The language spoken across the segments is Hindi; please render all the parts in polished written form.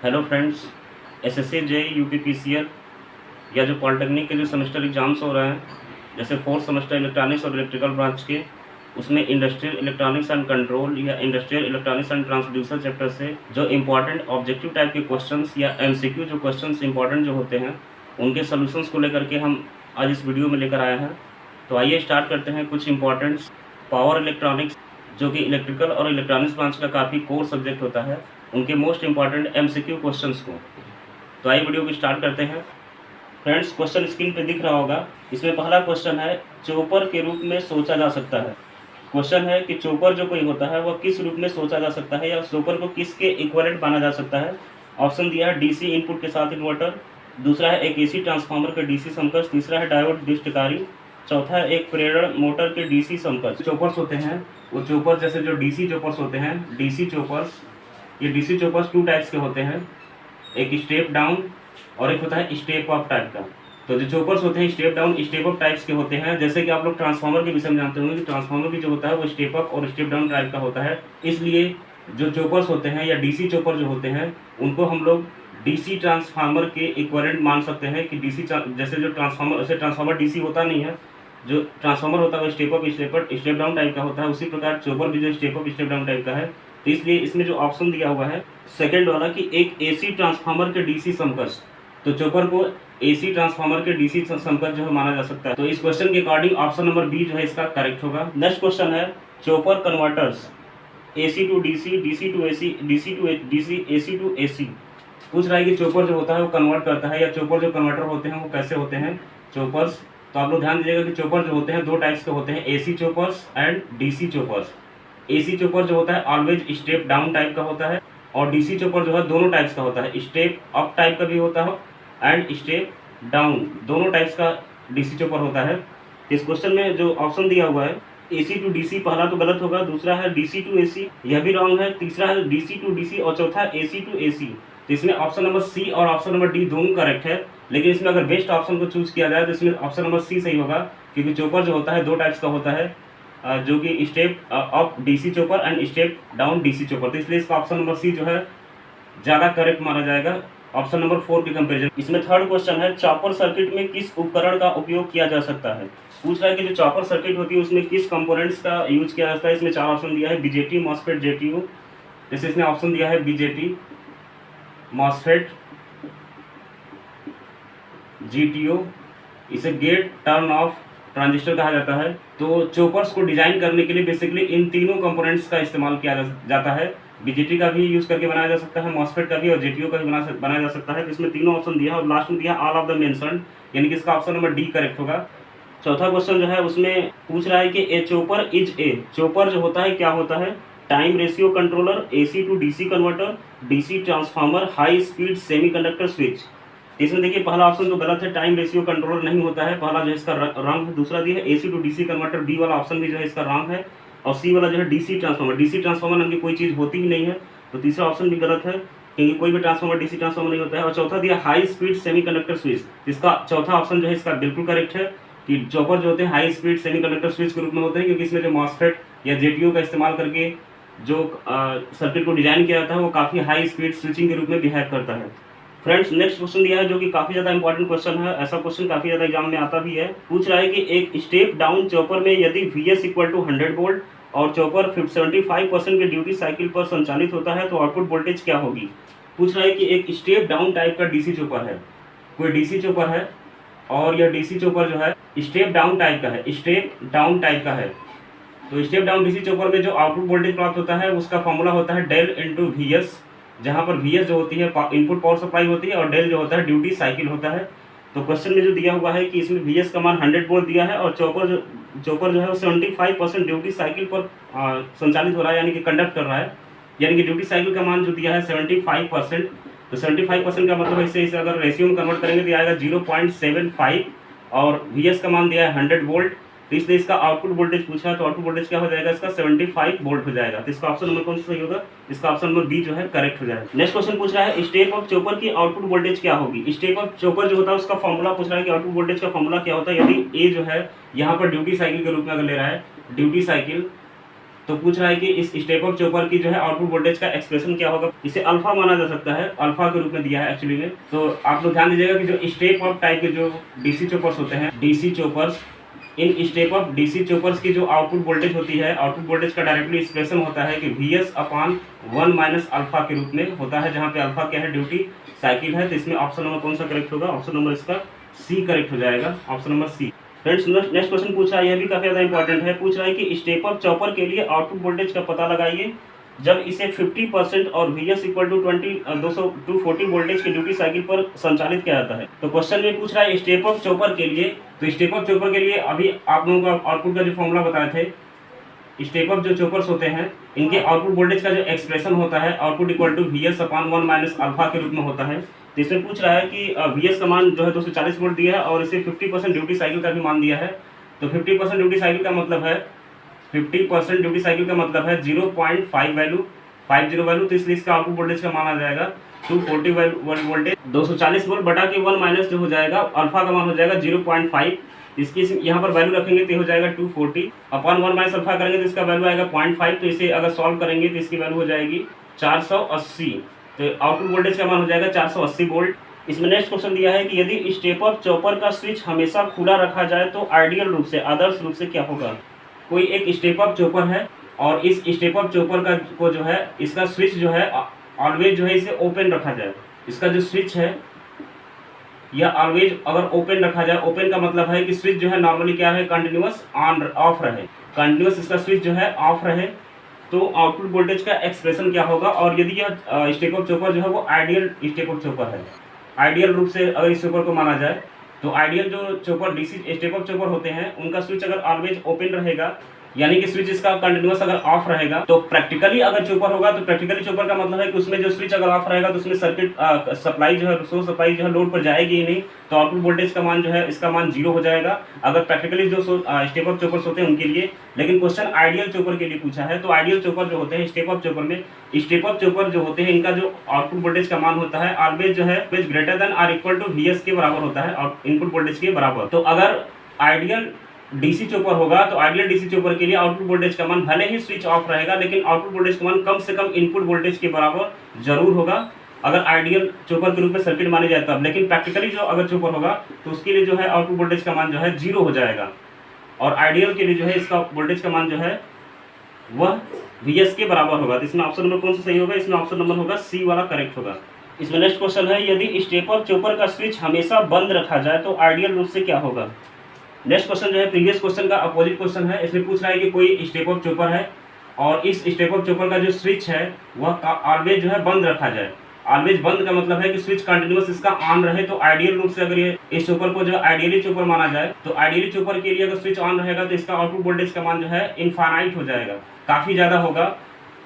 Hello friends. SSC JEE UPPCL या जो पॉलिटेक्निक के जो सेमेस्टर एग्जाम्स हो रहे हैं, जैसे फोर्थ सेमेस्टर इलेक्ट्रॉनिक्स और इलेक्ट्रिकल ब्रांच के, उसमें इंडस्ट्रियल इलेक्ट्रॉनिक्स एंड कंट्रोल या industrial electronics and transducer chapter से जो इंपॉर्टेंट ऑब्जेक्टिव टाइप के क्वेश्चंस या एमसीक्यू जो क्वेश्चंस इंपॉर्टेंट जो होते हैं, उनके सोल्यूशंस को लेकर के हम आज इस वीडियो में लेकर आए हैं। तो आइए स्टार्ट करते हैं कुछ इंपॉर्टेंट्स। पावर इलेक्ट्रॉनिक्स, जो कि इलेक्ट्रिकल और इलेक्ट्रॉनिक्स ब्रांच का काफ़ी कोर सब्जेक्ट होता है, उनके मोस्ट इंपॉर्टेंट एमसीक्यू क्वेश्चंस को। तो आइए वीडियो को स्टार्ट करते हैं। फ्रेंड्स, क्वेश्चन स्क्रीन पे दिख रहा होगा। इसमें पहला क्वेश्चन है, चॉपर के रूप में सोचा जा सकता है। क्वेश्चन है कि चॉपर जो कोई होता है वह किस रूप में सोचा जा सकता है या चॉपर को किसके इक्विवेलेंट माना जा सकता है। ऑप्शन दिया है डीसी इनपुट के साथ इन्वर्टर, दूसरा है एक एसी ट्रांसफार्मर के डीसी समकक्ष, तीसरा है डायोड डिस्टकारी, चौथा है एक प्रेरण मोटर के डीसी समकक्ष। चॉपर्स होते हैं वो चॉपर, जैसे जो डीसी चॉपर्स होते हैं, डीसी चॉपर्स, ये डीसी चॉपर्स टू टाइप्स के होते हैं, एक स्टेप डाउन और एक होता है स्टेप अप टाइप का। तो जो चॉपर्स होते हैं step down step up types के होते हैं। जैसे कि आप लोग ट्रांसफार्मर के विषय में जानते होंगे कि ट्रांसफार्मर भी जो होता है वो स्टेप अप और स्टेप डाउन टाइप का होता है। इसलिए जो चॉपर्स होते हैं या डीसी चॉपर जो होते हैं, उनको हम लोग डीसी ट्रांसफार्मर के इक्विवेलेंट मान सकते हैं कि डीसी जैसे जो ट्रांसफार्मर, ऐसे ट्रांसफार्मर डीसी होता नहीं है, जो ट्रांसफार्मर होता है वो step up step down type का होता है। उसी प्रकार चॉपर भी जो step up step down type का है। तो इसलिए इसमें जो ऑप्शन दिया हुआ है सेकंड वाला कि एक एसी ट्रांसफार्मर के डीसी समकक्ष, तो चॉपर को एसी ट्रांसफार्मर के डीसी समकक्ष जो है माना जा सकता है। तो इस क्वेश्चन के अकॉर्डिंग ऑप्शन नंबर बी जो है इसका करेक्ट होगा। नेक्स्ट क्वेश्चन है, chopper converters AC to DC, DC to AC, DC to DC, AC to AC. पूछ रहा है कि चॉपर जो होता है वो कन्वर्ट करता है, या चॉपर जो कन्वर्टर होते हैं वो कैसे होते हैं चॉपर्स। तो आप लोग ध्यान दीजिएगा कि चॉपर जो होते हैं दो टाइप्स के होते हैं, AC choppers and DC choppers. AC chopper जो होता है ऑलवेज स्टेप डाउन टाइप का होता है, और डीसी चॉपर जो है दोनों टाइप्स का होता है, स्टेप अप टाइप का भी होता है एंड स्टेप डाउन, दोनों टाइप्स का डीसी चॉपर होता है। इस क्वेश्चन में जो ऑप्शन दिया हुआ है एसी टू डीसी, पहला तो गलत होगा, दूसरा है डीसी टू एसी, यह भी रॉन्ग है, तीसरा है डीसी टू डीसी और चौथा एसी टू एसी। तो इसमें ऑप्शन नंबर सी और ऑप्शन नंबर डी दोनों करेक्ट है। लेकिन इसमें अगर बेस्ट ऑप्शन को चूज किया जाए तो इसमें ऑप्शन नंबर सी सही होगा, क्योंकि चॉपर जो होता है दो टाइप्स का होता है, जो कि step up DC chopper and step down DC chopper. तो इसलिए इसका ऑप्शन नंबर सी जो है ज़्यादा करेक्ट माना जाएगा ऑप्शन नंबर 4 के कंपेरिजन। इसमें थर्ड क्वेश्चन है, चॉपर सर्किट में किस उपकरण का उपयोग किया जा सकता है। पूछ रहा है कि जो चॉपर सर्किट होती है उसमें किस कंपोनेंट्स का यूज किया जाता है। इसमें चार ऑप्शन दिया है, बीजेटी, मॉसफेट, जेटीयू। जैसे इसमें ऑप्शन दिया है बीजेटी, मॉसफेट, जीटीयू, इसे गेट टर्न ऑफ ट्रांजिस्टर कहा जाता है। तो चॉपर्स को डिजाइन करने के लिए बेसिकली इन तीनों कंपोनेंट्स का इस्तेमाल किया जाता है। बीजेटी का भी यूज करके बनाया जा सकता है, मॉसफेट का भी और जेटीयू का भी बनाया जा सकता है। तो इसमें तीनों ऑप्शन दिया है और लास्ट में दिया ऑल ऑफ द मेंशन्ड, यानी कि इसका ऑप्शन नंबर डी करेक्ट होगा। चौथा क्वेश्चन जो है उसमें पूछ रहा है कि a chopper is a, chopper जो होता है क्या होता है, time ratio controller, AC to DC converter, DC transformer, high speed semiconductor switch. इसमें देखिए पहला ऑप्शन तो गलत है, टाइम रेशियो कंट्रोलर नहीं होता है, पहला जो है इसका रॉन्ग है। दूसरा दिया है AC to DC converter, B वाला ऑप्शन भी जो है इसका रॉन्ग है। और सी वाला जो है डीसी ट्रांसफार्मर, डीसी ट्रांसफार्मर नाम की कोई चीज़ होती ही नहीं है, तो तीसरा ऑप्शन भी गलत है, क्योंकि कोई भी ट्रांसफार्मर डीसी ट्रांसफार्मर नहीं होता है। और चौथा दिया हाई स्पीड सेमीकंडक्टर स्विच, इसका चौथा ऑप्शन जो है इसका बिल्कुल करेक्ट है कि चॉपर जो होते हैं हाई स्पीड सेमीकंडक्टर स्विच के रूप में होते हैं, क्योंकि इसमें जो मॉसफेट या जेटीयू का इस्तेमाल करके जो सर्किट को डिजाइन किया जाता है वो काफ़ी हाई स्पीड स्विचिंग के रूप में बिहेव करता है। फ्रेंड्स, नेक्स्ट क्वेश्चन दिया है जो कि काफ़ी ज़्यादा इंपॉर्टेंट क्वेश्चन है, ऐसा क्वेश्चन काफ़ी ज़्यादा एग्जाम में आता भी है। पूछ रहा है कि एक स्टेप डाउन चॉपर में यदि VS इक्वल टू 100 वोल्ट और चॉपर 75% के ड्यूटी साइकिल पर संचालित होता है तो आउटपुट वोल्टेज क्या होगी। पूछ रहा है कि एक स्टेप डाउन टाइप का डीसी चॉपर है, कोई डीसी चॉपर है और यह डीसी चॉपर जो है स्टेप डाउन टाइप का है, स्टेप डाउन टाइप का है। तो स्टेप डाउन डीसी चॉपर में जो आउटपुट वोल्टेज प्राप्त होता है उसका फॉर्मूला होता है डेल इंटू VS, जहाँ पर VS जो होती है इनपुट पावर सप्लाई होती है और डेल जो होता है ड्यूटी साइकिल होता है। तो क्वेश्चन में जो दिया हुआ है कि इसमें VS का मान 100 वोल्ट दिया है और चॉपर जो है वो 75% ड्यूटी साइकिल पर संचालित हो रहा है, यानी कि कंडक्ट कर रहा है, यानी कि ड्यूटी साइकिल का मान जो दिया है 75%। तो 75% का मतलब इसे अगर रेशियो में कन्वर्ट करेंगे तो आएगा 0.75 और VS का मान दिया है 100 वोल्ट। तो इसलिए इसका आउटपुट वोल्टेज पूछा है, तो आउटपुट वोल्टेज क्या हो जाएगा इसका 75 वोल्ट हो जाएगा। तो इसका ऑप्शन नंबर कौन सा सही होगा, इसका ऑप्शन नंबर बी जो है करेक्ट हो जाएगा। नेक्स्ट क्वेश्चन पूछ रहा है स्टेप अप चॉपर की आउटपुट वोल्टेज क्या होगी। स्टेप अप चॉपर जो होता है उसका फॉर्मूला पूछ रहा है कि आउटपुट वोल्टेज का फॉर्मूला क्या होता है। यदि ए जो है यहाँ पर ड्यूटी साइकिल के रूप में अगर ले रहा है ड्यूटी साइकिल, तो पूछ रहा है कि इस स्टेप अप चॉपर की जो है आउटपुट वोल्टेज का एक्सप्रेशन क्या होगा। इसे अल्फा माना जा सकता है, अल्फा के रूप में दिया है एक्चुअली में। तो आप लोग ध्यान दीजिएगा कि जो स्टेप अप टाइप के जो डीसी चॉपर्स होते हैं, DC choppers, in step up DC choppers की जो आउटपुट वोल्टेज होती है, आउटपुट वोल्टेज का डायरेक्टली एक्सप्रेशन होता है कि Vs/1 माइनस अल्फा के रूप में होता है, जहाँ पे अल्फा क्या है, ड्यूटी साइकिल है। तो इसमें ऑप्शन नंबर कौन सा करेक्ट होगा? ऑप्शन नंबर इसका सी करेक्ट हो जाएगा, option number C. Friends next question पूछ रहा है, यह भी काफी ज्यादा इंपॉर्टेंट है। पूछ रहा है कि स्टेप अप चॉपर के लिए आउटपुट वोल्टेज का पता लगाइए जब इसे 50% और Vs इक्वल टू 240 वोल्टेज की ड्यूटी साइकिल पर संचालित किया जाता है। तो क्वेश्चन में पूछ रहा है स्टेप अप चॉपर के लिए। तो स्टेप अप चॉपर के लिए अभी आप लोगों को आउटपुट का जो फॉर्मूला बताए थे, स्टेप अप जो चॉपर्स होते हैं इनके आउटपुट वोल्टेज का जो एक्सप्रेशन होता है, output equal to Vs/1 minus alpha के रूप में होता है। तो इसमें पूछ रहा है कि Vs का मान जो है 240 वोल्ट दिया है और इसे 50% ड्यूटी साइकिल का भी मान दिया है। तो 50% ड्यूटी साइकिल का मतलब है 50% ड्यूटी साइकिल का मतलब है 0.5 वैल्यू, 50 वैल्यू। तो इसलिए इसका आउटपुट वोल्टेज का मान आ जाएगा 240 वोल्टेज, 240 वोल्ट बटा के 1 माइनस जो हो जाएगा अल्फा का मान हो जाएगा 0.5। इसकी यहाँ पर वैल्यू रखेंगे तो हो जाएगा 240 अपॉन 1 माइनस अल्फा करेंगे तो इसका वैल्यू आएगा 0.5। तो इसे अगर सॉल्व करेंगे तो इसकी वैल्यू हो जाएगी 480। तो आउटपुट वोल्टेज का मान हो जाएगा 480 वोल्ट। इसमें नेक्स्ट क्वेश्चन दिया है कि यदि स्टेप अप चॉपर का स्विच हमेशा खुला रखा जाए तो आइडियल रूप से, आदर्श रूप से क्या होगा। कोई एक स्टेप अप चॉपर है और इस स्टेप अप चॉपर का को जो है इसका स्विच जो है ऑलवेज जो है इसे ओपन रखा जाए। इसका जो स्विच है यह ऑलवेज अगर ओपन रखा जाए, ओपन का मतलब है कि स्विच जो है नॉर्मली क्या है, कंटिन्यूअस ऑन ऑफ रहे, कंटिन्यूअस इसका स्विच जो है ऑफ रहे, तो आउटपुट वोल्टेज का एक्सप्रेशन क्या होगा। और यदि यह स्टेप अप चॉपर जो है वो आइडियल स्टेप अप चॉपर है, आइडियल रूप से अगर इस चॉपर को माना जाए तो आइडियल जो chopper DC step up chopper होते हैं उनका स्विच अगर ऑलवेज ओपन रहेगा, यानी कि स्विच इसका कंटिन्यूअस अगर ऑफ रहेगा, तो प्रैक्टिकली अगर चॉपर होगा तो प्रैक्टिकली चॉपर का मतलब है कि उसमें जो स्विच अगर ऑफ रहेगा तो उसमें सर्किट सप्लाई जो है, सोर्स सप्लाई जो है लोड पर जाएगी ही नहीं। तो आउटपुट वोल्टेज का मान जो है इसका मान 0 हो जाएगा अगर प्रैक्टिकली जो स्टेप अप चॉपर्स होते हैं उनके लिए। लेकिन क्वेश्चन आइडियल चॉपर के लिए पूछा है, तो आइडियल चॉपर जो होते हैं स्टेप अप चॉपर में, स्टेप अप चॉपर जो होते हैं इनका जो आउटपुट वोल्टेज का मान होता है ऑलवेज जो है greater than or equal to Vs के बराबर होता है और इनपुट वोल्टेज के बराबर। तो अगर आइडियल डीसी चॉपर होगा तो आइडियल डीसी चॉपर के लिए आउटपुट वोल्टेज का मान भले ही स्विच ऑफ रहेगा लेकिन आउटपुट वोल्टेज का मान कम से कम इनपुट वोल्टेज के बराबर जरूर होगा अगर आइडियल चॉपर के रूप में सर्किट माने जाए तब। लेकिन प्रैक्टिकली जो अगर चॉपर होगा तो उसके लिए जो है आउटपुट वोल्टेज का मान जो है 0 हो जाएगा और आइडियल के लिए जो है इसका वोल्टेज का मान जो है वह Vs के बराबर होगा। तो इसमें ऑप्शन नंबर कौन सा सही होगा? इसमें ऑप्शन नंबर होगा सी वाला करेक्ट होगा। इसमें नेक्स्ट क्वेश्चन है, यदि स्टेप अप चॉपर का स्विच हमेशा बंद रखा जाए तो आइडियल रूप से क्या होगा। नेक्स्ट क्वेश्चन जो है प्रीवियस क्वेश्चन का अपोजिट क्वेश्चन है। इसमें पूछ रहा है कि कोई स्टेप अप चॉपर है और इस स्टेप अप चॉपर का जो स्विच है वह ऑलवेज जो है बंद रखा जाए। ऑलवेज बंद का मतलब है कि स्विच कंटिन्यूअस इसका ऑन रहे। तो आइडियल रूप से अगर ये इस चॉपर को जो आइडियली चॉपर माना जाए तो आइडियली चॉपर के लिए अगर स्विच ऑन रहेगा तो इसका आउटपुट वोल्टेज का मान जो है इनफाइनाइट हो जाएगा, काफी ज्यादा होगा।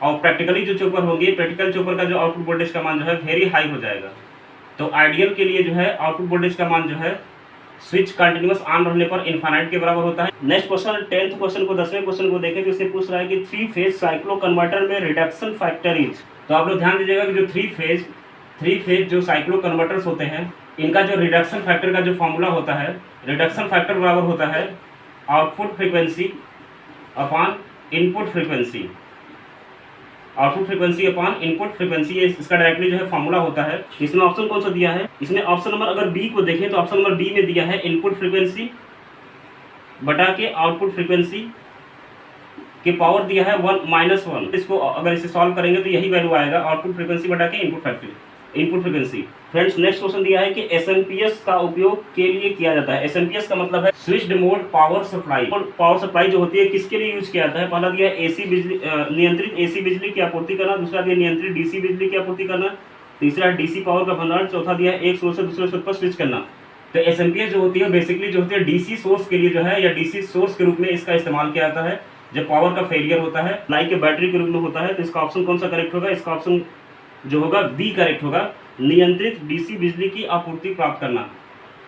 और प्रैक्टिकली जो चॉपर होंगे, प्रैक्टिकल चॉपर का जो आउटपुट वोल्टेज का मान जो है वेरी हाई हो जाएगा। तो आइडियल के लिए जो है आउटपुट वोल्टेज का मान जो है स्विच कंटिन्यूअस ऑन रहने पर इनफाइनाइट के बराबर होता है। नेक्स्ट क्वेश्चन 10th क्वेश्चन को 10वें क्वेश्चन को देखें तो इससे पूछ रहा है कि 3 फेज साइक्लो कन्वर्टर में रिडक्शन फैक्टर इज। तो आप लोग ध्यान दीजिएगा कि जो 3 फेज जो साइक्लो कन्वर्टर्स होते हैं इनका जो रिडक्शन फैक्टर का जो फॉर्मूला होता है, रिडक्शन फैक्टर बराबर होता है output frequency upon input frequency, output frequency upon input frequency, इसका डायरेक्टली जो है फॉर्मूला होता है। इसमें ऑप्शन कौन सा दिया है? इसमें ऑप्शन नंबर अगर बी को देखें तो ऑप्शन नंबर बी में दिया है इनपुट फ्रीक्वेंसी बटा के आउटपुट फ्रीक्वेंसी के पावर दिया है 1 - 1। इसको अगर इसे सॉल्व करेंगे तो यही वैल्यू आएगा, आउटपुट फ्रीक्वेंसी बटा के input frequency. Friends next question दिया है कि एसएमपीएस का उपयोग के लिए किया जाता है। एसएमपीएस का मतलब है स्विच्ड मोड पावर सप्लाई। और पावर सप्लाई जो होती है किसके लिए यूज किया जाता है? पहला दिया है एसी बिजली, नियंत्रित एसी बिजली की आपूर्ति करना, दूसरा दिया नियंत्रित डीसी बिजली की आपूर्ति करना, तीसरा डीसी पावर का भंडारण, चौथा दिया है एक सोर्स से दूसरे सोर्स पर स्विच करना। तो एसएमपीएस जो होती है बेसिकली जो होती है डीसी सोर्स के लिए जो है या डीसी सोर्स के रूप में इसका इस्तेमाल किया जाता है जब पावर का फेलियर होता है, लाइक के बैटरी के रूप में होता है। तो इसका ऑप्शन कौन सा करेक्ट होगा? इसका ऑप्शन जो होगा बी करेक्ट होगा, नियंत्रित डीसी बिजली की आपूर्ति प्राप्त करना।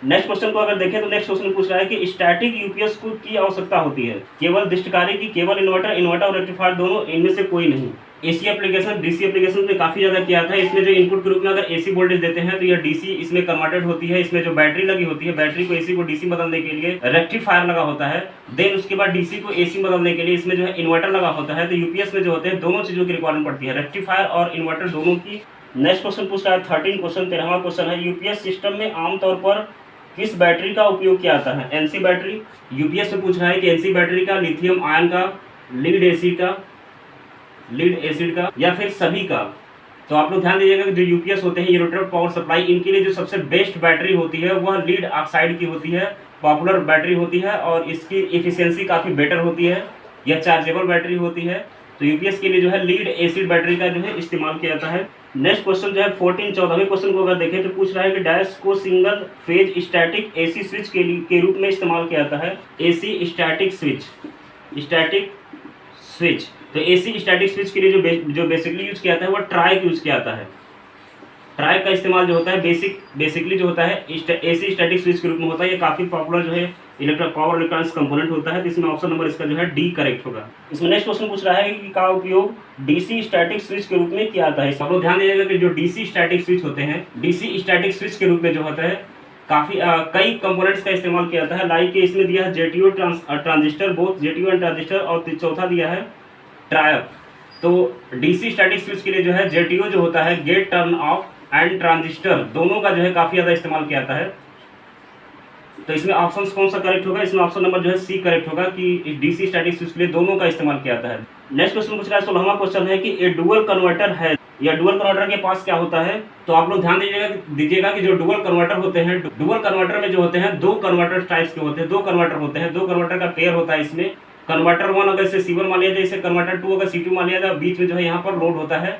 नेक्स्ट क्वेश्चन को अगर देखें तो नेक्स्ट क्वेश्चन पूछ रहा है कि स्टैटिक यूपीएस को की आवश्यकता होती है केवल दृष्टिकारी की, केवल इन्वर्टर और रेक्टिफायर दोनों, इनमें से कोई नहीं। एसी एप्लीकेशन डीसी एप्लीकेशन में काफ़ी ज़्यादा किया था। इसमें जो इनपुट के रूप में अगर एसी वोल्टेज देते हैं तो यह डीसी इसमें कन्वर्टेड होती है। इसमें जो बैटरी लगी होती है, बैटरी को एसी को डीसी बदलने के लिए रेक्टिफायर लगा होता है। देन उसके बाद डीसी को एसी बदलने के लिए इसमें जो है इन्वर्टर लगा होता है। तो यूपीएस में जो होते हैं दोनों चीज़ों की रिक्वायरमेंट पड़ती है, रेक्टिफायर और इन्वर्टर दोनों की। नेक्स्ट क्वेश्चन पूछ रहा है 13 क्वेश्चन, 13वां क्वेश्चन है यूपीएस सिस्टम में आमतौर पर किस बैटरी का उपयोग किया जाता है? NC battery. यूपीएस में पूछ रहा है कि एनसी बैटरी का, लिथियम आयन का, लीड एसिड का या फिर सभी का। तो आप लोग ध्यान दीजिएगा कि जो यूपीएस होते हैं, ये रोटेटर पावर सप्लाई, इनके लिए जो सबसे बेस्ट बैटरी होती है वह लीड ऑक्साइड की होती है, पॉपुलर बैटरी होती है और इसकी एफिशिएंसी काफ़ी बेटर होती है। यह चार्जेबल बैटरी होती है। तो यूपीएस के लिए जो है लीड एसिड बैटरी का जो है इस्तेमाल किया जाता है। नेक्स्ट क्वेश्चन जो है 14वें क्वेश्चन को अगर देखें तो पूछ रहा है कि डैश को single phase static AC switch के रूप में इस्तेमाल किया जाता है। AC static switch. तो एसी स्टैटिक स्विच के लिए जो बेसिकली यूज किया जाता है वह ट्राइक यूज किया जाता है। ट्राइक का इस्तेमाल जो होता है बेसिकली जो होता है एसी स्टैटिक स्विच के रूप में होता है। ये काफ़ी पॉपुलर जो है पावर इलेक्ट्रॉनिक्स कंपोनेंट होता है। तो इसमें ऑप्शन नंबर इसका जो है डी करेक्ट होगा। इसमें नेक्स्ट क्वेश्चन पूछ रहा है कि का उपयोग डीसी स्टैटिक स्विच के रूप में किया जाता है। आप लोग ध्यान दीजिएगा कि जो डीसी स्टैटिक स्विच होते हैं, डीसी स्टैटिक स्विच के रूप में जो होता है काफ़ी कई कंपोनेंट्स का इस्तेमाल किया जाता है। लाइक के इसमें दिया है JTO transistor, both JTO and transistor, और चौथा दिया है ट्रायप। तो डीसी स्टैटिक स्विच के लिए जो है जेटीओ जो होता है, gate turn off and transistor, दोनों का जो है काफ़ी ज़्यादा इस्तेमाल किया जाता है। तो इसमें ऑप्शन कौन सा करेक्ट होगा? इसमें ऑप्शन नंबर जो है सी करेक्ट होगा कि डीसी स्टैटिक स्विच के लिए दोनों का इस्तेमाल किया जाता है। नेक्स्ट क्वेश्चन पूछ रहा है 16वां क्वेश्चन है कि ए डुअल कन्वर्टर है, या डुअल कन्वर्टर के पास क्या होता है? तो आप लोग ध्यान दीजिएगा कि जो डुअल कन्वर्टर होते हैं, डुअल कन्वर्टर में जो होते हैं दो कन्वर्टर टाइप्स के होते हैं, दो कन्वर्टर होते हैं, दो कन्वर्टर का पेयर होता है। इसमें कन्वर्टर 1 अगर इसे C1 मान लिया जाए, इसे कन्वर्टर 2 अगर C2 मान लिया जाए, बीच में जो है यहाँ पर लोड होता है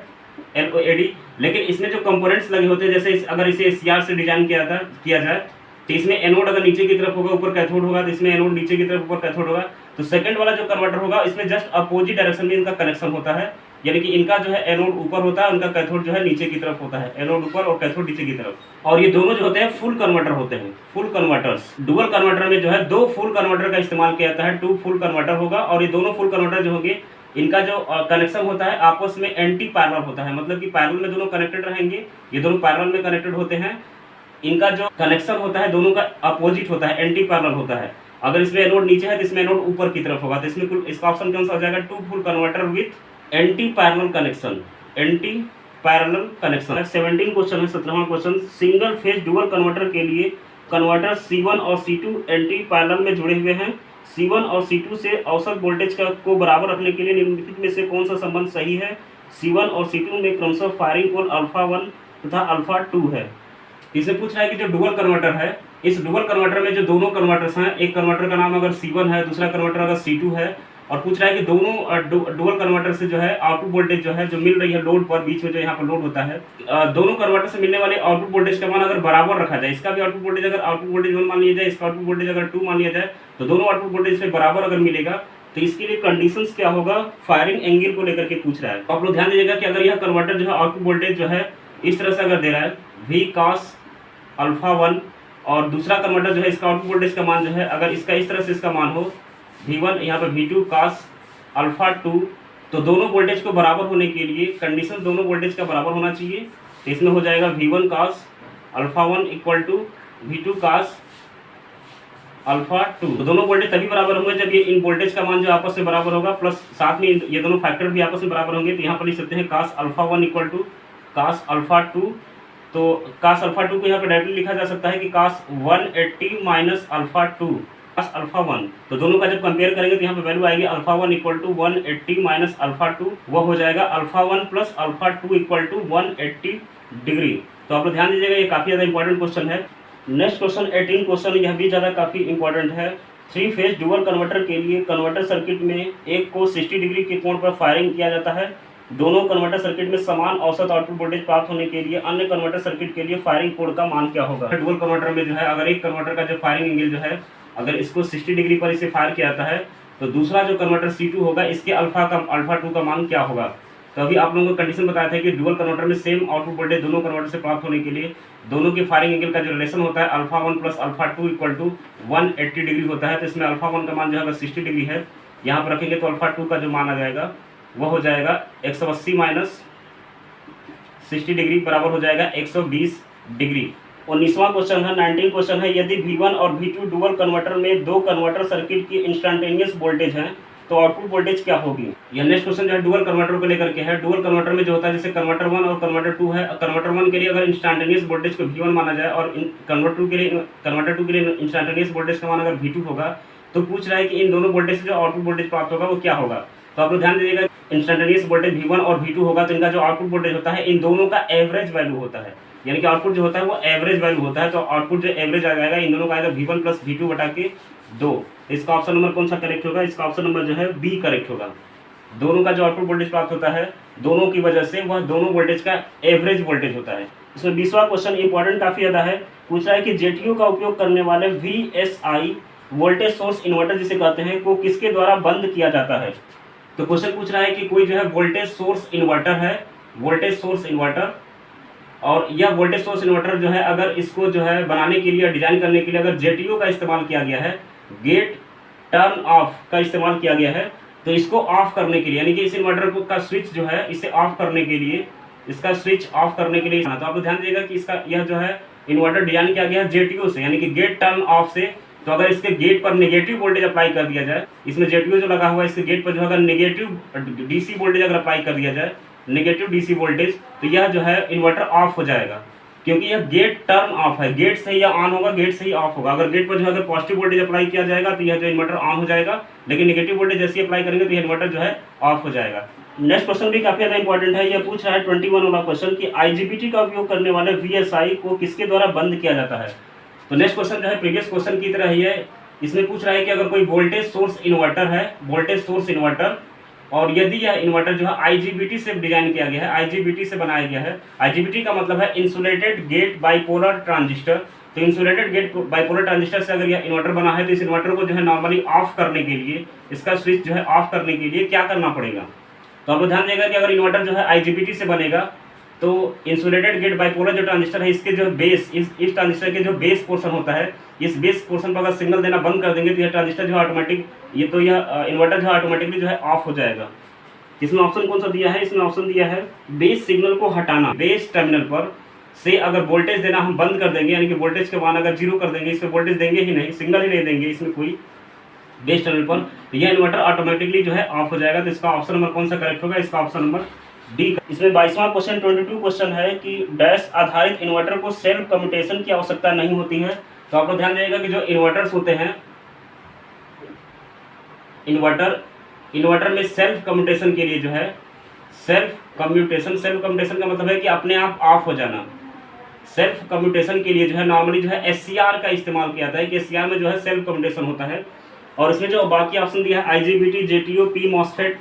LOAD। लेकिन इसमें जो कंपोनेंट्स लगे होते हैं, जैसे अगर इसे SCR से डिजाइन किया जाए तो इसमें एनोड अगर नीचे की तरफ होगा, ऊपर कैथोड होगा, तो इसमें एनोड नीचे की तरफ, ऊपर कैथोड होगा। तो सेकंड वाला जो कन्वर्टर होगा इसमें जस्ट अपोजिट डायरेक्शन में इनका कनेक्शन होता है, यानी कि इनका जो है एनोड ऊपर होता है, उनका कैथोड जो है नीचे की तरफ होता है, एनोड ऊपर और कैथोड नीचे की तरफ। और ये दोनों जो होते हैं फुल कन्वर्टर होते हैं, फुल कन्वर्टर्स। डुअल कन्वर्टर में जो है दो फुल कन्वर्टर का इस्तेमाल किया जाता है, 2 फुल कन्वर्टर होगा। और ये दोनों फुल कन्वर्टर जो होंगे, इनका जो कनेक्शन होता है आपस में एंटी पैरेलल होता है, मतलब कि पैरेलल में दोनों कनेक्टेड रहेंगे। ये दोनों पैरेलल में कनेक्टेड होते हैं। इनका जो कनेक्शन होता है दोनों का अपोजिट होता है, एंटी पैरेलल होता है। अगर इसमें एनोड नीचे है तो इसमें एनोड ऊपर की तरफ होगा। तो इसमें इसका ऑप्शन कौन सा हो जाएगा? 2 full converter with anti parallel connection, anti parallel connection. 17 question है, 17वां question, single phase dual converter के लिए कन्वर्टर C1 और C2 एंटी पैरेलल में जुड़े हुए हैं। C1 और C2 से औसत वोल्टेज को बराबर रखने के लिए निम्नलिखित में से कौन सा संबंध सही है? C1 और C2 में क्रमशः फायरिंग कोण α1 तथा α2 है। इसे पूछ रहा है कि जो डुअल कन्वर्टर है, इस डुअल कन्वर्टर में जो दोनों कन्वर्टर्स हैं, एक कन्वर्टर का नाम अगर C1 है, दूसरा कन्वर्टर अगर C2 है, और पूछ रहा है कि दोनों डुअल कन्वर्टर से जो है आउटपुट वोल्टेज जो है जो मिल रही है लोड पर, बीच में जो यहाँ पर लोड होता है, दोनों कन्वर्टर से मिलने वाले आउटपुट वोल्टेज का मान अगर बराबर रखा जाए, इसका भी आउटपुट वोल्टेज अगर आउटपुट वोल्टेज 1 मान लिया जाए, इसका आउटपुट वोल्टेज अगर 2 मान लिया जाए, तो दोनों आउटपुट वोल्टेज से बराबर अगर मिलेगा, तो इसके लिए कंडीशंस क्या होगा? फायरिंग एंगल को लेकर के पूछ रहा है। तो आप लोग ध्यान दीजिएगा कि अगर यह कन्वर्टर जो है आउटपुट वोल्टेज जो है इस तरह से अगर दे रहा है V cos α1, और दूसरा कन्वर्टर जो है इसका आउटपुट वोल्टेज का मान जो है अगर इसका इस तरह से इसका मान हो V1, यहाँ पर V2 cos α2, तो दोनों वोल्टेज को बराबर होने के लिए कंडीशन दोनों वोल्टेज का बराबर होना चाहिए। तो इसमें हो जाएगा V1 cos α1 equal to V2 cos α2। तो दोनों वोल्टेज तभी बराबर होंगे जब ये इन वोल्टेज का मान जो आपस में बराबर होगा, प्लस साथ में ये दोनों फैक्टर भी आपस में बराबर होंगे। तो यहाँ पर लिख सकते हैं cos α1 इक्वल टू cos α2। तो cos α2 को यहाँ पर डायरेक्टली लिखा जा सकता है कि cos 180 माइनस α2 cos α1। तो दोनों का जब कंपेयर करेंगे तो यहाँ पे वैल्यू आएगी α1 इक्वल टू 180 माइनस α2, वह हो जाएगा α1 प्लस α2 इक्वल टू 180 डिग्री। तो आप लोग ध्यान दीजिएगा, ये काफ़ी ज़्यादा इंपॉर्टेंट क्वेश्चन है। नेक्स्ट क्वेश्चन 18 क्वेश्चन, यह भी ज़्यादा काफ़ी इंपॉर्टेंट है। 3 फेज डुअल कन्वर्टर के लिए कन्वर्टर सर्किट में एक को 60 डिग्री के कोण पर फायरिंग किया जाता है। दोनों कन्वर्टर सर्किट में समान औसत आउटपुट वोल्टेज प्राप्त होने के लिए अन्य कन्वर्टर सर्किट के लिए फायरिंग कोण का मान क्या होगा? डुअल कन्वर्टर में जो है अगर एक कन्वर्टर का जो फायरिंग एंगल जो है अगर इसको 60 डिग्री पर इसे फायर किया जाता है, तो दूसरा जो कन्वर्टर C2 होगा इसके α2 का मान क्या होगा? तो अभी आप लोगों को कंडीशन बताया था कि डुअल कन्वर्टर में सेम आउटपुट वोल्टेज दोनों कन्वर्टर से प्राप्त होने के लिए दोनों के फायरिंग एंगल का जो रिलेशन होता है α1 प्लस α2 इक्वल टू 180 डिग्री होता है। तो इसमें α1 का मान जो है 60 डिग्री है, यहाँ पर रखेंगे तो α2 का जो मान आ जाएगा वह हो जाएगा 180 माइनस 60 डिग्री बराबर हो जाएगा 120 डिग्री। 19वां क्वेश्चन है, 19 क्वेश्चन है, यदि V1 और V2 डुअल कन्वर्टर में दो कन्वर्टर सर्किट की इंस्टेंटेनियस वोल्टेज है तो आउटपुट वोल्टेज क्या होगी। यह नेक्स्ट क्वेश्चन जो है डुअल कन्वर्टर को लेकर के है। डुअल कन्वर्टर में जो होता है जैसे कन्वर्टर 1 और कन्वर्टर 2 है, कन्वर्टर 1 के लिए अगर इंस्टेंटेनियस वोल्टेज को V1 माना जाए और कन्वर्टर 2 के लिए इंस्टेंटेनियस वोल्टेज का मान अगर V2 होगा, तो पूछ रहा है कि इन दोनों वोल्टेज से जो आउटपुट वोल्टेज प्राप्त होगा वो क्या होगा। तो आप लोग ध्यान दीजिएगा, इंस्टेंटेनियस वोल्टेज V1 और V2 होगा तो इनका जो आउटपुट वोल्टेज होता है इन दोनों का एवरेज वैल्यू होता है, यानी कि आउटपुट जो होता है वो एवरेज वैल्यू होता है। तो आउटपुट जो एवरेज आ जाएगा इन दोनों का आएगा V1 प्लस V2 बटा के 2। इसका ऑप्शन नंबर कौन सा करेक्ट होगा, इसका ऑप्शन नंबर जो है बी करेक्ट होगा। दोनों का जो आउटपुट वोल्टेज प्राप्त होता है दोनों की वजह से वह दोनों वोल्टेज का एवरेज वोल्टेज होता है। इसमें 20वां क्वेश्चन इंपॉर्टेंट काफी ज्यादा है, पूछ रहा है कि जेटीओ का उपयोग करने वाले VSI वोल्टेज सोर्स इन्वर्टर जिसे कहते हैं को किसके द्वारा बंद किया जाता है। तो क्वेश्चन पूछ रहा है कि कोई जो है वोल्टेज सोर्स इन्वर्टर है, वोल्टेज सोर्स इन्वर्टर, और यह वोल्टेज सोर्स इन्वर्टर जो है अगर इसको जो है बनाने के लिए डिजाइन करने के लिए अगर जेटीओ का इस्तेमाल किया गया है, गेट टर्न ऑफ का इस्तेमाल किया गया है, तो इसको ऑफ करने के लिए यानी कि इस इन्वर्टर को का स्विच जो है इसे ऑफ करने के लिए, इसका स्विच ऑफ करने के लिए, तो आप लोग ध्यान दीजिएगा कि इसका यह जो है इन्वर्टर डिजाइन किया गया है जेटीओ से, यानी कि गेट टर्न ऑफ से। तो अगर इसके गेट पर नेगेटिव वोल्टेज अप्लाई कर दिया जाए, इसमें जेटीओ जो लगा हुआ है इसके गेट पर जो अगर नेगेटिव डीसी वोल्टेज अगर अप्लाई कर दिया जाए, नेगेटिव डीसी वोल्टेज, तो यह जो है इन्वर्टर ऑफ हो जाएगा, क्योंकि यह गेट टर्न ऑफ है, गेट से ही यह ऑन होगा, गेट से ही ऑफ होगा। अगर गेट पर जो है अगर पॉजिटिव वोल्टेज अप्लाई किया जाएगा तो यह जो इन्वर्टर ऑन हो जाएगा, लेकिन नेगेटिव वोल्टेज जैसे अप्लाई करेंगे तो यह इन्वर्टर जो है ऑफ हो जाएगा। नेक्स्ट क्वेश्चन भी काफी ज्यादा इंपॉर्टेंट है, यह पूछ रहा है 21 वाला क्वेश्चन कि IGBT का उपयोग करने वाले VSI को किसके द्वारा बंद किया जाता है। तो नेक्स्ट क्वेश्चन जो है प्रीवियस क्वेश्चन की तरह ही है, इसमें पूछ रहा है कि अगर कोई वोल्टेज सोर्स इन्वर्टर है, वोल्टेज सोर्स इन्वर्टर, और यदि यह इन्वर्टर जो है IGBT से डिजाइन किया गया है, IGBT से बनाया गया है, IGBT का मतलब है इंसुलेटेड गेट बाइपोलर ट्रांजिस्टर। तो इंसुलेटेड गेट बाइपोलर ट्रांजिस्टर से अगर यह इन्वर्टर बना है तो इस इन्वर्टर को जो है नॉर्मली ऑफ करने के लिए, इसका स्विच जो है ऑफ करने के लिए क्या करना पड़ेगा। तो आप ध्यान देगा कि अगर इन्वर्टर जो है IGBT से बनेगा तो इंसुलेटेड गेट बाइपोलर जो ट्रांजिस्टर है इसके जो बेस, इस ट्रांजिस्टर के जो बेस पोर्शन होता है, इस बेस पोर्शन पर अगर सिग्नल देना बंद कर देंगे तो यह ट्रांजिस्टर जो है ऑटोमेटिक, यह इन्वर्टर जो है ऑटोमेटिकली जो है ऑफ हो जाएगा। इसमें ऑप्शन कौन सा दिया है, इसमें ऑप्शन दिया है बेस सिग्नल को हटाना। बेस टर्मिनल पर से अगर वोल्टेज देना हम बंद कर देंगे, यानी कि वोल्टेज के मान अगर 0 कर देंगे, इसमें वोल्टेज देंगे ही नहीं, सिग्नल ही नहीं देंगे इसमें कोई बेस टर्मिनल पर, तो यह इन्वर्टर ऑटोमेटिकली जो है ऑफ हो जाएगा। तो इसका ऑप्शन नंबर कौन सा करेक्ट होगा, इसका ऑप्शन नंबर डी। इसमें 22वां क्वेश्चन 22 क्वेश्चन है कि डैश आधारित इन्वर्टर को सेल्फ कम्यूटेशन की आवश्यकता नहीं होती है। तो आप लोग ध्यान देगा कि जो इन्वर्टर्स होते हैं, इन्वर्टर में सेल्फ कम्यूटेशन के लिए जो है सेल्फ कम्यूटेशन का मतलब है कि अपने आप ऑफ हो जाना। सेल्फ कम्यूटेशन के लिए जो है नॉर्मली जो है SCR का इस्तेमाल किया जाता है कि SCR में जो है सेल्फ कम्यूटेशन होता है। और इसमें जो बाकी ऑप्शन दिया है IGBT, JTO, P MOSFET,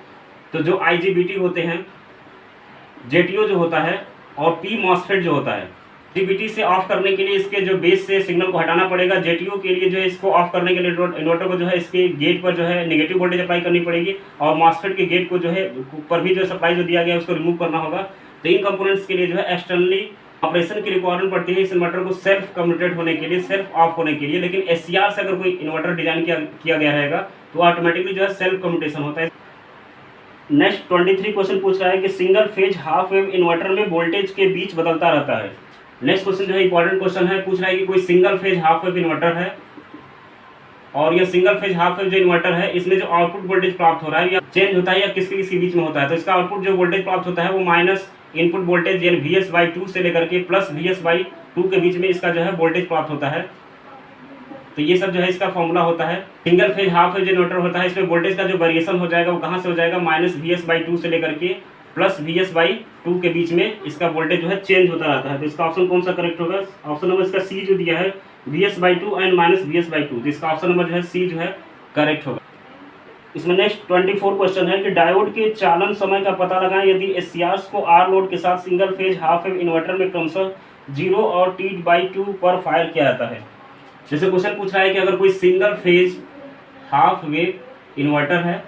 तो जो IGBT होते हैं, JTO जो होता है और P MOSFET जो होता है, IGBT से ऑफ करने के लिए इसके जो बेस से सिग्नल को हटाना पड़ेगा, JTO के लिए जो है इसको ऑफ करने के लिए इन्वर्टर को जो है इसके गेट पर जो है नेगेटिव वोल्टेज अप्लाई करनी पड़ेगी, और MOSFET के गेट को जो है पर भी जो सप्लाई जो दिया गया है उसको रिमूव करना होगा। तो इन कंपोनेंट्स के लिए जो है एक्सटर्नली ऑपरेशन की रिक्वायरमेंट पड़ती है इस इन्वर्टर को सेल्फ कम्यूटेट होने के लिए, सेल्फ ऑफ होने के लिए। लेकिन SCR से अगर कोई इन्वर्टर डिजाइन किया गया रहेगा तो ऑटोमेटिकली जो है सेल्फ कम्यूटेशन होता है। नेक्स्ट 23 क्वेश्चन पूछ रहा है कि single phase half wave inverter में वोल्टेज के बीच बदलता रहता है। नेक्स्ट क्वेश्चन जो है इंपॉर्टेंट क्वेश्चन है, पूछ रहा है कि कोई single phase half wave inverter है और यह सिंगल फेज हाफ वेव जो इन्वर्टर है इसमें जो आउटपुट वोल्टेज प्राप्त हो रहा है या चेंज होता है या किसके बीच में होता है। तो इसका आउटपुट जो वोल्टेज प्राप्त होता है वो माइनस इनपुट वोल्टेज यानी VS/2 से लेकर के प्लस VS/2 के बीच में इसका जो है वोल्टेज प्राप्त होता है। तो ये सब जो है इसका फॉर्मूला होता है। सिंगल फेज हाफ वेव जो इन्वर्टर होता है इसमें वोल्टेज का जो वेरिएशन हो जाएगा वो कहाँ से हो जाएगा, माइनस VS/2 से लेकर के प्लस VS/2 के बीच में इसका वोल्टेज जो है चेंज होता रहता है। तो इसका ऑप्शन कौन सा करेक्ट होगा, ऑप्शन नंबर इसका सी जो दिया है VS/2 एंड माइनस VS/2, तो इसका ऑप्शन नंबर जो है सी जो है करेक्ट होगा। इसमें नेक्स्ट 24 क्वेश्चन है कि डायोड के चालन समय का पता लगाएं यदि SCRs को R लोड के साथ single phase half wave inverter में क्रमशः 0 और T/2 पर फायर किया जाता है। जैसे क्वेश्चन पूछ रहा है कि अगर कोई single phase half wave inverter है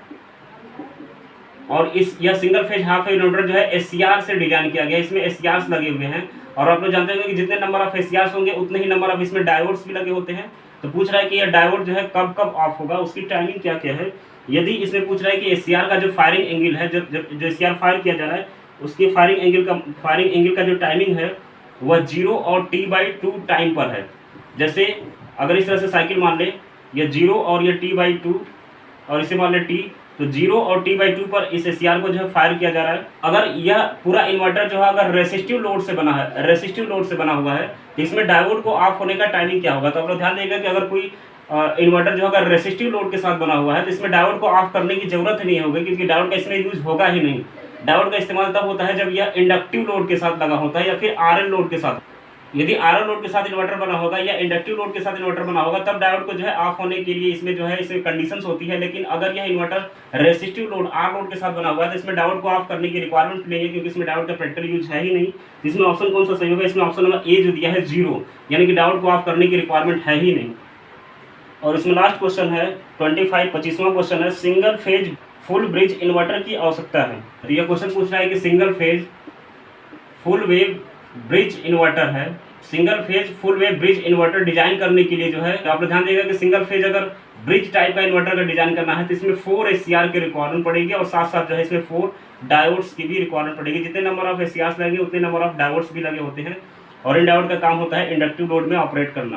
और यह single phase half wave inverter जो है SCR से डिजाइन किया गया है, इसमें SCRs लगे हुए हैं, और आप लोग जानते हैं कि जितने नंबर ऑफ SCRs होंगे उतने ही नंबर ऑफ इसमें डायोड्स भी लगे होते हैं। तो पूछ रहा है कि यह डायोड जो है कब कब ऑफ होगा, उसकी टाइमिंग क्या क्या है। यदि इसमें पूछ रहा है कि एससीआर का जो फायरिंग एंगल है, जब जो एससीआर फायर किया जा रहा है उसकी फायरिंग एंगल का जो टाइमिंग है वह 0 और T/2 टाइम पर है। जैसे अगर इस तरह से साइकिल मान ले, ये 0 और ये T/2 और इसे मान ले T, तो 0 और T/2 पर इस एससीआर को जो है फायर किया जा रहा है। अगर यह पूरा इन्वर्टर जो है अगर रेसिस्टिव लोड से बना हुआ है तो इसमें डायोड को ऑफ होने का टाइमिंग क्या होगा। तो आप लोग ध्यान देगा कि अगर कोई इन्वर्टर जो अगर रेसिस्टिव लोड के साथ बना हुआ है तो इसमें डायोड को ऑफ करने की जरूरत ही नहीं होगी, क्योंकि डायोड का इसमें यूज होगा ही नहीं। डायोड का इस्तेमाल तब होता है जब यह इंडक्टिव लोड के साथ लगा होता है या फिर आरएल लोड के साथ। यदि आरएल लोड के साथ इन्वर्टर बना होगा या इंडक्टिव लोड के साथ इन्वर्टर बना होगा तब डायोड को जो है ऑफ होने के लिए इसमें जो है इसमें कंडीशंस होती है। लेकिन अगर यह inverter resistive load R load के साथ बना हुआ है तो इसमें डायोड को ऑफ करने की रिक्वायरमेंट नहीं है, क्योंकि इसमें डायोड का प्रैक्टिकल यूज है ही नहीं। इसमें ऑप्शन कौन सा सही होगा, इसमें ऑप्शन नंबर ए जो दिया है 0, यानी कि डायोड को ऑफ करने की रिक्वायरमेंट है ही नहीं। और इसमें लास्ट क्वेश्चन है 25वां क्वेश्चन है, single phase full bridge inverter की आवश्यकता है। तो यह क्वेश्चन पूछ रहा है कि single phase full wave bridge inverter है, single phase full wave bridge inverter design करने के लिए जो है, तो आप ध्यान देगा कि सिंगल फेज अगर ब्रिज टाइप का इन्वर्टर का डिजाइन करना है तो इसमें 4 एससीआर की रिक्वायरमेंट पड़ेगी और साथ साथ जो है इसमें 4 डायोड्स की भी रिक्वायरमेंट पड़ेगी। जितने नंबर ऑफ एससीआर लगेंगे उतने नंबर ऑफ डायोड्स भी लगे होते हैं, और इन डायोड का काम होता है इंडक्टिव लोड में ऑपरेट करना।